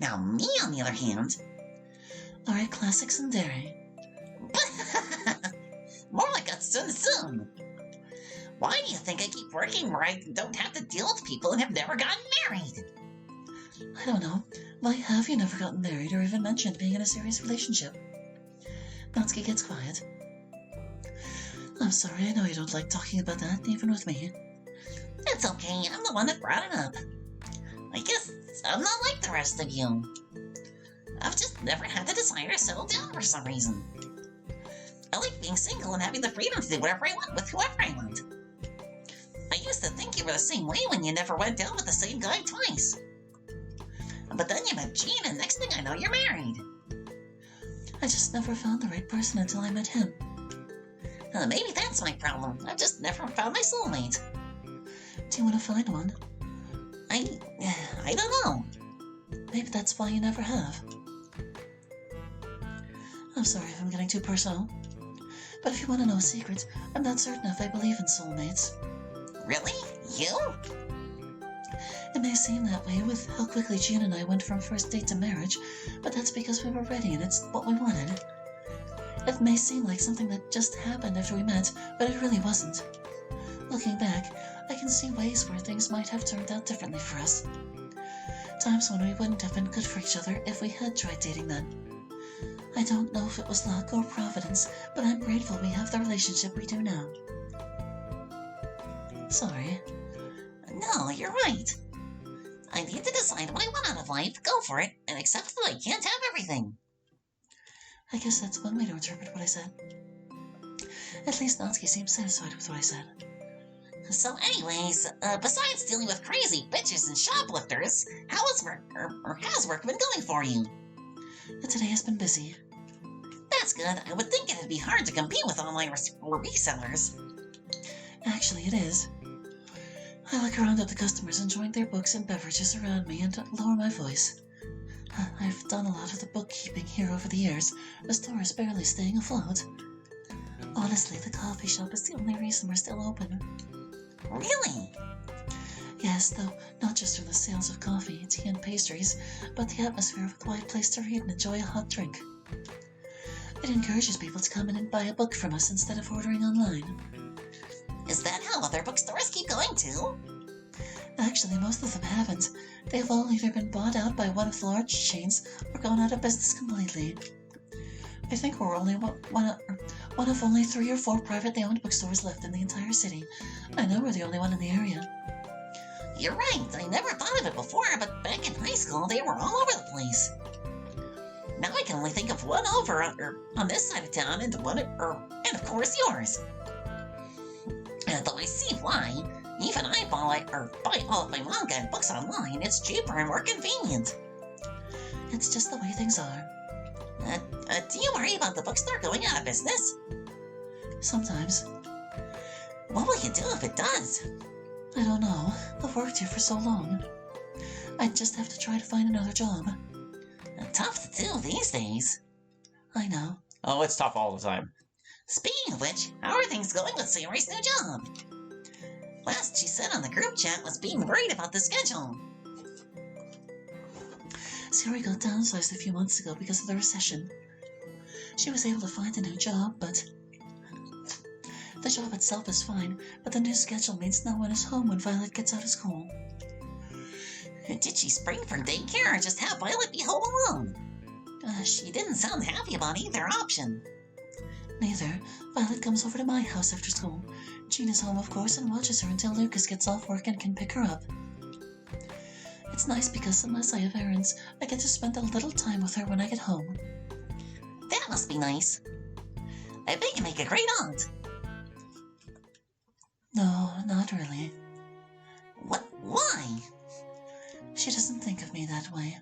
Now me, on the other hand... Alright, classic tsundere. More like a sun. Why do you think I keep working where I don't have to deal with people and have never gotten married? I don't know. Why have you never gotten married or even mentioned being in a serious relationship? Natsuki gets quiet. I'm sorry, I know you don't like talking about that, even with me. It's okay, I'm the one that brought it up. I guess I'm not like the rest of you. I've just never had the desire to settle down for some reason. I like being single and having the freedom to do whatever I want with whoever I want. I used to think you were the same way when you never went down with the same guy twice. But then you met Gene, and next thing I know, you're married. I just never found the right person until I met him. Maybe that's my problem. I've just never found my soulmate. Do you want to find one? I don't know. Maybe that's why you never have. I'm sorry if I'm getting too personal. But if you want to know a secret, I'm not certain if I believe in soulmates. Really? You? It may seem that way with how quickly Gene and I went from first date to marriage, but that's because we were ready and it's what we wanted. It may seem like something that just happened after we met, but it really wasn't. Looking back, I can see ways where things might have turned out differently for us. Times when we wouldn't have been good for each other if we had tried dating then. I don't know if it was luck or providence, but I'm grateful we have the relationship we do now. Sorry. No, you're right. I need to decide what I want out of life, go for it, and accept that I can't have everything. I guess that's one way to interpret what I said. At least Natsuki seems satisfied with what I said. So anyways, besides dealing with crazy bitches and shoplifters, how is work, or how's work been going for you? Today has been busy. That's good. I would think it'd be hard to compete with online resellers. Actually, it is. I look around at the customers enjoying their books and beverages around me and lower my voice. I've done a lot of the bookkeeping here over the years. The store is barely staying afloat. Honestly, the coffee shop is the only reason we're still open. Really? Yes, though not just for the sales of coffee, tea, and pastries, but the atmosphere of a quiet place to read and enjoy a hot drink. It encourages people to come in and buy a book from us instead of ordering online. Is that how other bookstores keep going too? Actually, most of them haven't. They've all either been bought out by one of the large chains or gone out of business completely. I think we're only one of only 3 or 4 privately owned bookstores left in the entire city. I know we're the only one in the area. You're right, I never thought of it before, but back in high school they were all over the place. Now I can only think of one over on this side of town and and of course yours. Though I see why. Even I buy all of my manga and books online. It's cheaper and more convenient. It's just the way things are. Do you worry about the bookstore going out of business? Sometimes. What will you do if it does? I don't know. I've worked here for so long. I'd just have to try to find another job. Tough to do these days. I know. Oh, it's tough all the time. Speaking of which, how are things going with Sayori's new job? Last she said on the group chat was being worried about the schedule. Sayori got downsized a few months ago because of the recession. She was able to find a new job, but the job itself is fine, but the new schedule means no one is home when Violet gets out of school. Did she spring for daycare or just have Violet be home alone? She didn't sound happy about either option. Neither. Violet comes over to my house after school. Jean is home, of course, and watches her until Lucas gets off work and can pick her up. It's nice because unless I have errands, I get to spend a little time with her when I get home. That must be nice. I bet you make a great aunt. No, not really. What? Why? She doesn't think of me that way.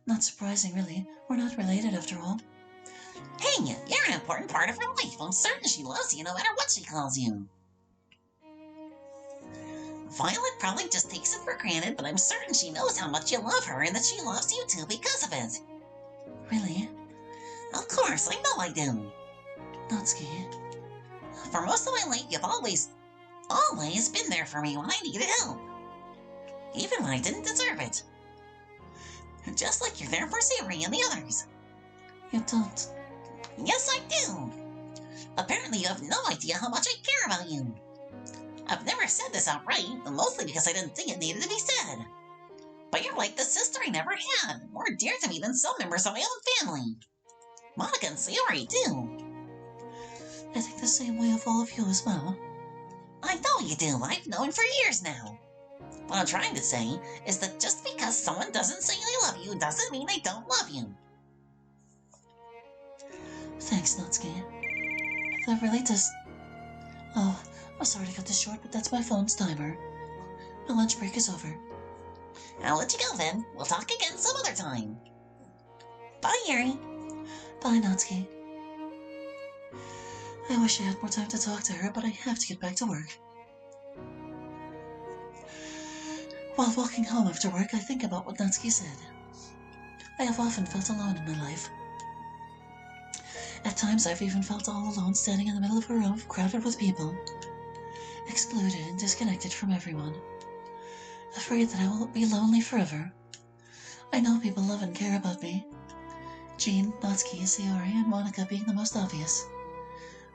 Not surprising, really. We're not related, after all. Hey, you're an important part of her life. I'm certain she loves you no matter what she calls you. Violet probably just takes it for granted, but I'm certain she knows how much you love her and that she loves you too because of it. Really? Of course, I know I do. Natsuki. For most of my life, you've always been there for me when I needed help. Even when I didn't deserve it. Just like you're there for Sayori and the others. You don't. Yes, I do. Apparently you have no idea how much I care about you. I've never said this outright, mostly because I didn't think it needed to be said. But you're like the sister I never had, more dear to me than some members of my own family. Monica and Sayori, too. I think the same way of all of you as well. I know you do. I've known for years now. What I'm trying to say is that just because someone doesn't say they love you doesn't mean they don't love you. Thanks, Natsuki. That really does... Oh, I'm sorry to cut this short, but that's my phone's timer. My lunch break is over. I'll let you go then. We'll talk again some other time. Bye, Yuri. Bye, Natsuki. I wish I had more time to talk to her, but I have to get back to work. While walking home after work, I think about what Natsuki said. I have often felt alone in my life. At times, I've even felt all alone standing in the middle of a room crowded with people, excluded and disconnected from everyone, afraid that I will be lonely forever. I know people love and care about me. Jean, Natsuki, Sayori, and Monica being the most obvious.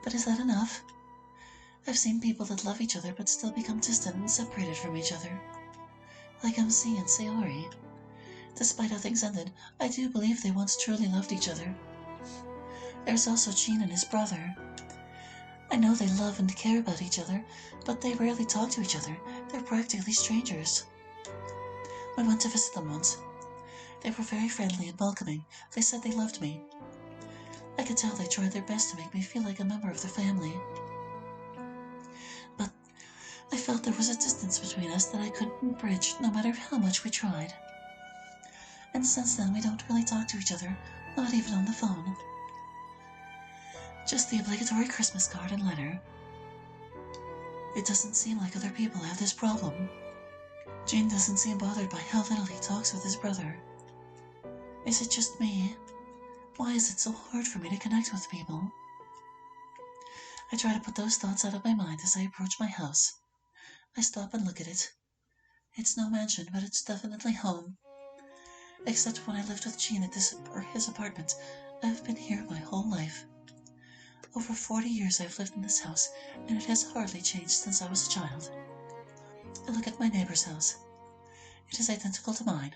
But is that enough? I've seen people that love each other but still become distant and separated from each other. Like MC and Sayori. Despite how things ended, I do believe they once truly loved each other. There's also Jean and his brother. I know they love and care about each other, but they rarely talk to each other. They're practically strangers. I went to visit them once. They were very friendly and welcoming. They said they loved me. I could tell they tried their best to make me feel like a member of their family. But I felt there was a distance between us that I couldn't bridge, no matter how much we tried. And since then, we don't really talk to each other, not even on the phone. Just the obligatory Christmas card and letter. It doesn't seem like other people have this problem. Jean doesn't seem bothered by how little he talks with his brother. Is it just me? Why is it so hard for me to connect with people? I try to put those thoughts out of my mind as I approach my house. I stop and look at it. It's no mansion, but it's definitely home. Except when I lived with Jean at his apartment, I've been here my whole life. Over 40 years I've lived in this house, and it has hardly changed since I was a child. I look at my neighbor's house. It is identical to mine.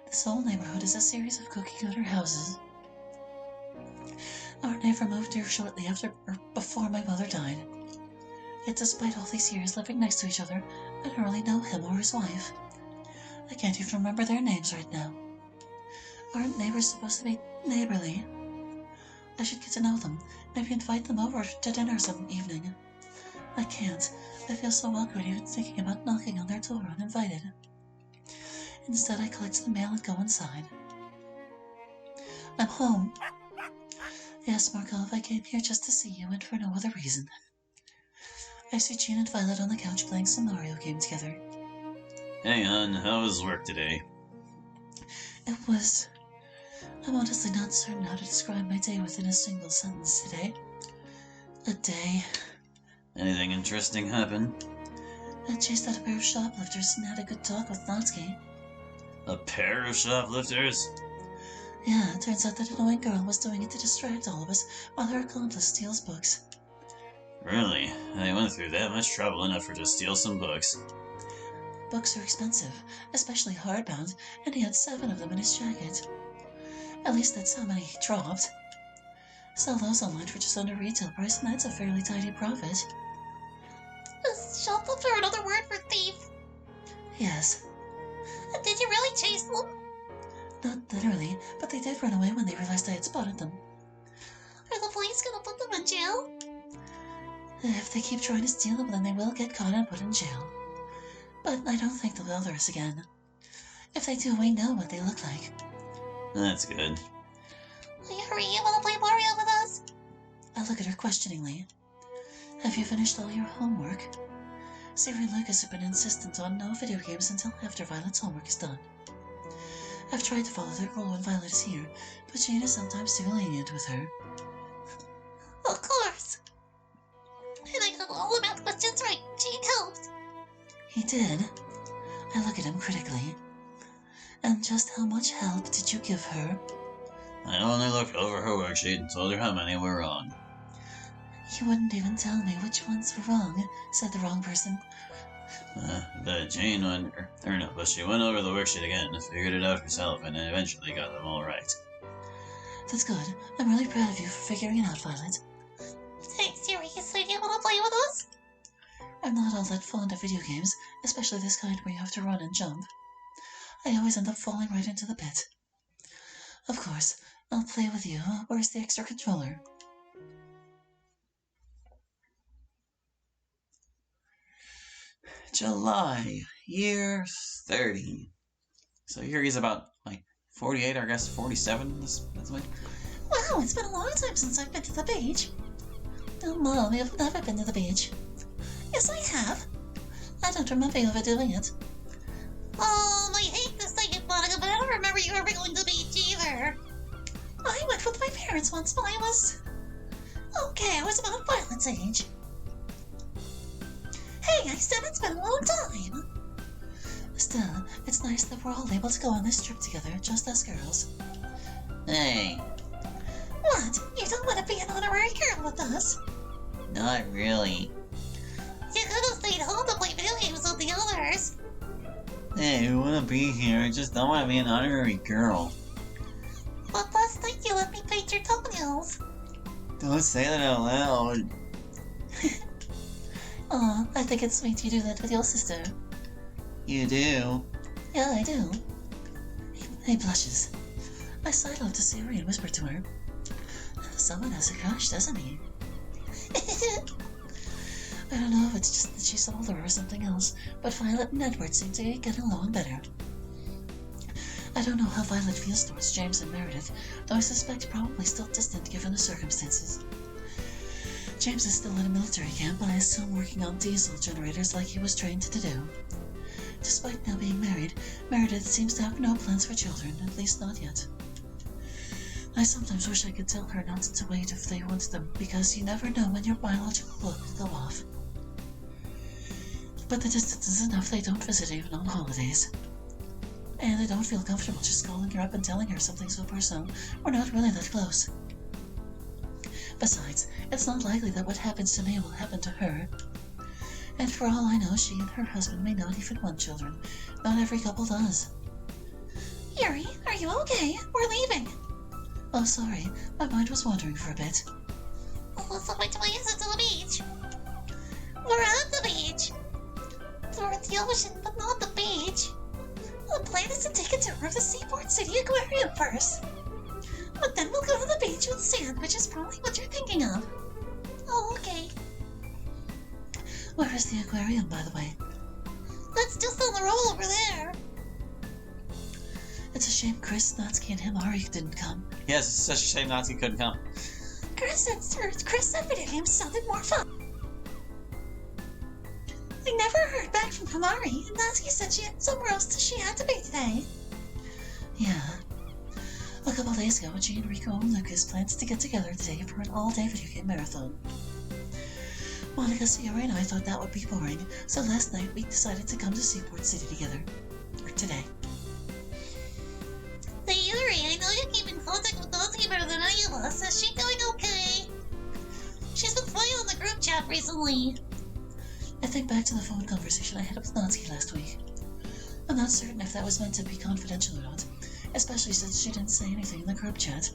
This whole neighborhood is a series of cookie-cutter houses. Our neighbor moved here shortly after or before my mother died. Yet despite all these years living next to each other, I don't really know him or his wife. I can't even remember their names right now. Aren't neighbors supposed to be neighborly? I should get to know them, maybe invite them over to dinner some evening. I can't. I feel so awkward even thinking about knocking on their door uninvited. Instead, I collect the mail and go inside. I'm home. Yes, Markov, I came here just to see you and for no other reason. I see Jean and Violet on the couch playing some Mario game together. Hey, hon, how was work today? It was... I'm honestly not certain how to describe my day within a single sentence today. A day. Anything interesting happen? I chased out a pair of shoplifters and had a good talk with Natsuki. A pair of shoplifters? Yeah, it turns out that annoying girl was doing it to distract all of us while her accomplice steals books. Really? I went through that much trouble and effort to steal some books. Books are expensive, especially hardbound, and he had 7 of them in his jacket. At least that's how many he dropped. Sell those online for just under retail price, and that's a fairly tidy profit. Is shoplifter another word for thief? Yes. Did you really chase them? Not literally, but they did run away when they realized I had spotted them. Are the police gonna put them in jail? If they keep trying to steal them, then they will get caught and put in jail. But I don't think they'll bother us again. If they do, we know what they look like. That's good. Hurry, you wanna play Mario with us? I look at her questioningly. Have you finished all your homework? Siri and Lucas have been insistent on no video games until after Violet's homework is done. I've tried to follow their rule when Violet is here, but Jane is sometimes too lenient with her. Of course. And I got all the math questions right. Gene helped. He did. I look at him critically. And just how much help did you give her? I only looked over her worksheet and told her how many were wrong. You wouldn't even tell me which ones were wrong, said the wrong person. But Jane went, or no, but she went over the worksheet again and figured it out herself and eventually got them all right. That's good. I'm really proud of you for figuring it out, Violet. Thanks, Sirius. Do you want to play with us? I'm not all that fond of video games, especially this kind where you have to run and jump. I always end up falling right into the pit. Of course, I'll play with you. Where's the extra controller? July, year 30. So Yuri's about, 48, I guess, 47 this week. Wow, it's been a long time since I've been to the beach. Oh, Mom, you've never been to the beach. Yes, I have. I don't remember you ever doing it. I hate to say it, Monica, but I don't remember you ever going to the beach either. I went with my parents once when I was... Okay, I was about Violet's age. Hey, I said it's been a long time. Still, it's nice that we're all able to go on this trip together, just us girls. Hey, What? You don't want to be an honorary girl with us? not really. You could have stayed home to play video games with the others. Hey, I want to be here, I just don't want to be an honorary girl. But last night you let me paint your toenails. Don't say that out loud. Aw, I think it's sweet you do that with your sister. You do? Yeah, I do. He blushes. I sidle up to Siri and whisper to her. Someone has a crush, doesn't he? I don't know if it's just that she's older or something else, but Violet and Edward seem to be getting along better. I don't know how Violet feels towards James and Meredith, though I suspect probably still distant given the circumstances. James is still in a military camp, and I assume working on diesel generators like he was trained to do. Despite now being married, Meredith seems to have no plans for children, at least not yet. I sometimes wish I could tell her not to wait if they want them, because you never know when your biological clock will go off. But the distance is enough they don't visit even on holidays. And I don't feel comfortable just calling her up and telling her something so personal. We're not really that close. Besides, it's not likely that what happens to me will happen to her. And for all I know, she and her husband may not even want children. Not every couple does. Yuri, are you okay? We're leaving. Oh, sorry. My mind was wandering for a bit. Well, so which way is it to the beach? We're at the beach. We're at the ocean, but not the beach. The plan is to take a tour of the Seaport City Aquarium first. But then we'll go to the beach with sand, which is probably what you're thinking of. Oh, okay. Where is the aquarium, by the way? That's just on the roll over there. It's a shame Chris, Natsuki, and Himari didn't come. Yes, it's such a shame Natsuki couldn't come. Chris said video games sounded more fun. I never heard back from Himari, and Natsuki said she had somewhere else she had to be today. Yeah. A couple days ago, Jean, Rico, and Lucas planned to get together today for an all-day video game marathon. Monica, Sierra, and I thought that would be boring, so last night we decided to come to Seaport City together. Or today. Hey Yuri, I know you keep in contact with Natsuki better than any of us. Is she doing okay? She's been playing on the group chat recently. I think back to the phone conversation I had with Natsuki last week. I'm not certain if that was meant to be confidential or not, especially since she didn't say anything in the group chat.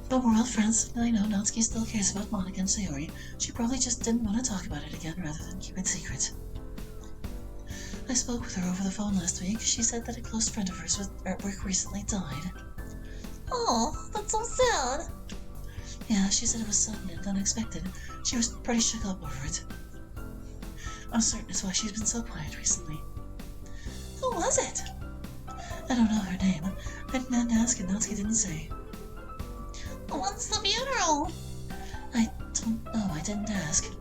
But we're all friends, and I know Natsuki still cares about Monica and Sayori. She probably just didn't want to talk about it again rather than keep it secret. I spoke with her over the phone last week. She said that a close friend of hers at work recently died. Oh, that's so sad. Yeah, she said it was sudden and unexpected. She was pretty shook up over it. I'm certain it's why she's been so quiet recently. Who was it? I don't know her name. I didn't ask and Natsuki didn't say. When's the funeral? I don't know, I didn't ask.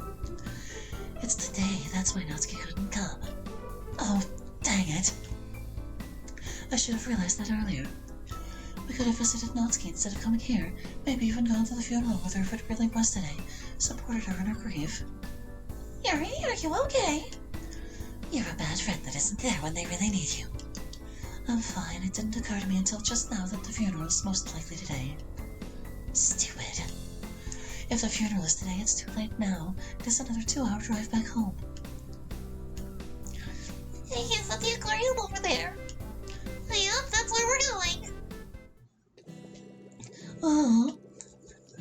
It's today, that's why Natsuki couldn't come. Oh, dang it. I should have realized that earlier. We could have visited Natsuki instead of coming here, maybe even gone to the funeral with her if it really was today, supported her in her grief. Yuri, are you okay? You're a bad friend that isn't there when they really need you. I'm fine. It didn't occur to me until just now that the funeral is most likely today. Stupid. If the funeral is today, it's too late now. It is another 2-hour drive back home. Hey, is that the aquarium over there? Yep, that's where we're going. Oh,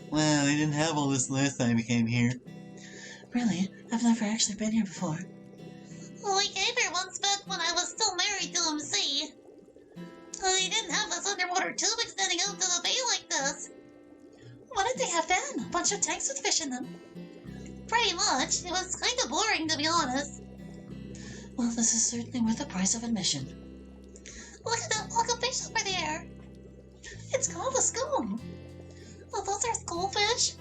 Well, we didn't have all this last time we came here. really? I've never actually been here before. We came here once back when I was still married to MC. They didn't have this underwater tube extending out to the bay like this. What did they have then? A bunch of tanks with fish in them? Pretty much. It was kind of boring, to be honest. Well, this is certainly worth the price of admission. Look at that block of fish over there. It's called a school. Oh, those are schoolfish?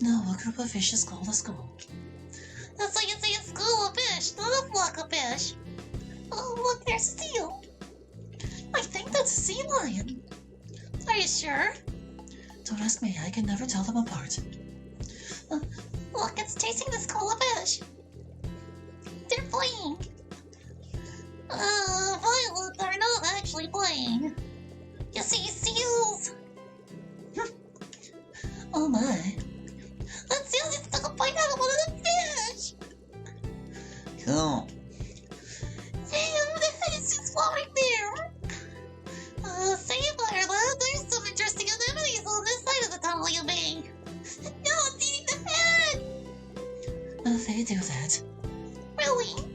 No, a group of fish is called a school. That's like you say a school of fish, not a flock of fish. Oh, look, there's a seal. I think that's a sea lion. Are you sure? Don't ask me, I can never tell them apart. Look, it's chasing the school of fish. They're playing. Violet, they're not actually playing. You see seals? Oh my. That seal is stuck a bite out of one of the fish. Cool. Damn, the fish is floating there. Say, Violet, there's some interesting anemones on this side of the tunnel, you may. No, it's eating the head. They do that. Really?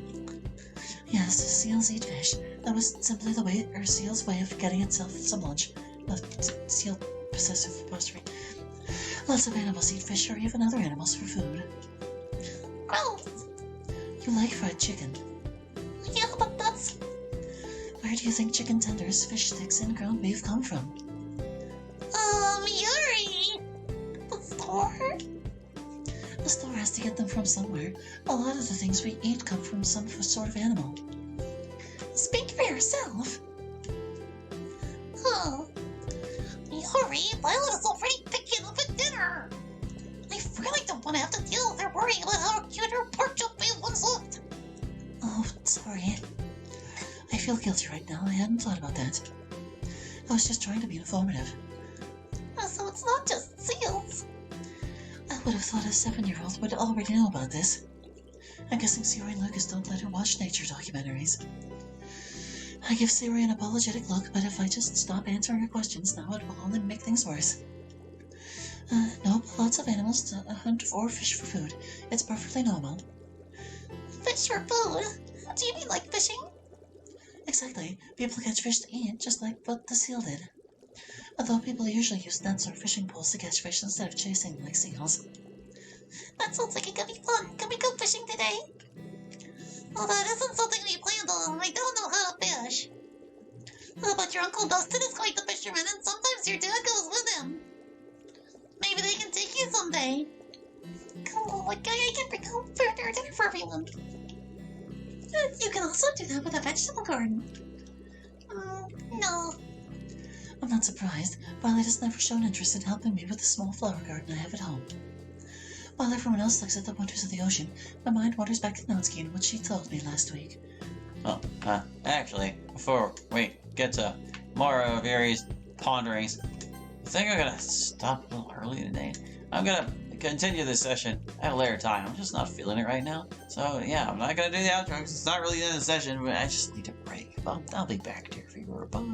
Yes, seals eat fish. That was simply the way, or seal's way of getting itself some lunch. Seal possessive apostrophe. Lots of animals eat fish or even other animals for food. Gross. You like fried chicken. Yeah, but that's... Where do you think chicken tenders, fish sticks, and ground beef come from? Yuri. The store? The store has to get them from somewhere. A lot of the things we eat come from some sort of animal. Speak for yourself. Huh. Yuri, Violet is already picking up at dinner. I really don't want to have to deal with her worrying about how cute her pork chop band once looked. Oh, sorry. I feel guilty right now. I hadn't thought about that. I was just trying to be informative. So it's not just seals. I would have thought a 7-year-old would already know about this. I'm guessing Siri and Lucas don't let her watch nature documentaries. I give Siri an apologetic look, but if I just stop answering her questions now, it will only make things worse. Nope, lots of animals hunt or fish for food. It's perfectly normal. Fish for food? Do you mean like fishing? Exactly. People catch fish to eat, just like what the seal did. Although people usually use nets or fishing poles to catch fish instead of chasing like seals. That sounds like it could be fun. Can we go fishing today? Well, that isn't something we planned on. I don't know how to fish. But your Uncle Dustin is quite the fisherman, and sometimes your dad goes with him. Maybe they can take you someday. Come on, like I can bring home food or dinner for everyone. You can also do that with a vegetable garden. No. I'm not surprised. Violet has never shown interest in helping me with the small flower garden I have at home. While everyone else looks at the wonders of the ocean, my mind wanders back to Natsuki and what she told me last week. Well, actually, before we get to more of Yuri's ponderings, I think I'm gonna stop a little early today. I'm gonna continue this session at a later time. I'm just not feeling it right now. So yeah, I'm not gonna do the outro because it's not really the end of the session, but I just need a break. Well, I'll be back, dear viewer. Bye.